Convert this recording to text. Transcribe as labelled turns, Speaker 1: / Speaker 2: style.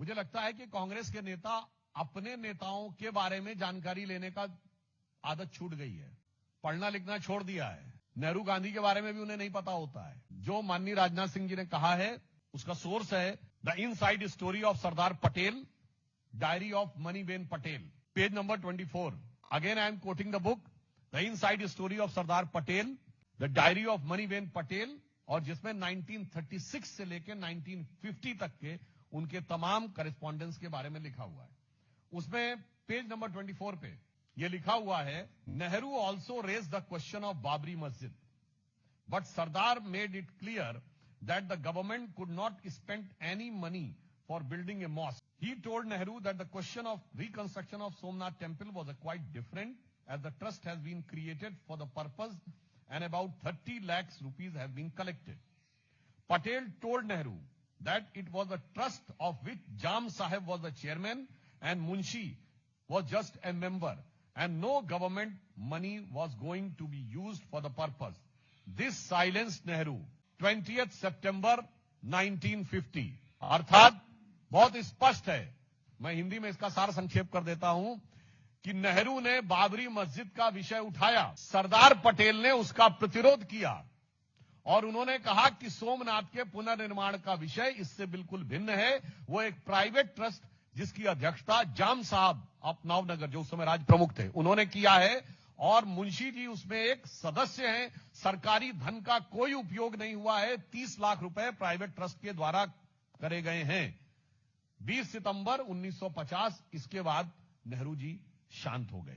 Speaker 1: मुझे लगता है कि कांग्रेस के नेता अपने नेताओं के बारे में जानकारी लेने का आदत छूट गई है, पढ़ना लिखना छोड़ दिया है। नेहरू गांधी के बारे में भी उन्हें नहीं पता होता है। जो माननीय राजनाथ सिंह जी ने कहा है उसका सोर्स है the inside story of Sardar Patel, diary of Maniben Patel, page number 24। Again I am quoting the book, the inside story of Sardar Patel, the diary of Maniben Patel, और जिसमें 1936 से लेकर 1950 तक के उनके तमाम करेस्पॉन्डेंस के बारे में लिखा हुआ है। उसमें पेज नंबर 24 पे यह लिखा हुआ है, Nehru also raise the question of Babri Masjid, but Sardar made it clear that the government could not spend any money for building a mosque. He told Nehru that the question of reconstruction of Somnath temple was quite different, as the trust has been created for the purpose and about 30 lakhs rupees have been collected. Patel told Nehru that it was a trust of which Jam Sahib was the chairman and Munshi was just a member, and no government money was going to be used for the purpose. This silenced Nehru. 20th सितंबर 1950। अर्थात बहुत स्पष्ट है, मैं हिंदी में इसका सार संक्षेप कर देता हूं कि नेहरू ने बाबरी मस्जिद का विषय उठाया, सरदार पटेल ने उसका प्रतिरोध किया और उन्होंने कहा कि सोमनाथ के पुनर्निर्माण का विषय इससे बिल्कुल भिन्न है। वो एक प्राइवेट ट्रस्ट जिसकी अध्यक्षता जाम साहब ऑफ नवनगर, जो उस समय राज प्रमुख थे, उन्होंने किया है और मुंशी जी उसमें एक सदस्य हैं। सरकारी धन का कोई उपयोग नहीं हुआ है। 30 लाख रुपए प्राइवेट ट्रस्ट के द्वारा करे गए हैं। 20 सितंबर 1950। इसके बाद नेहरू जी शांत हो गए।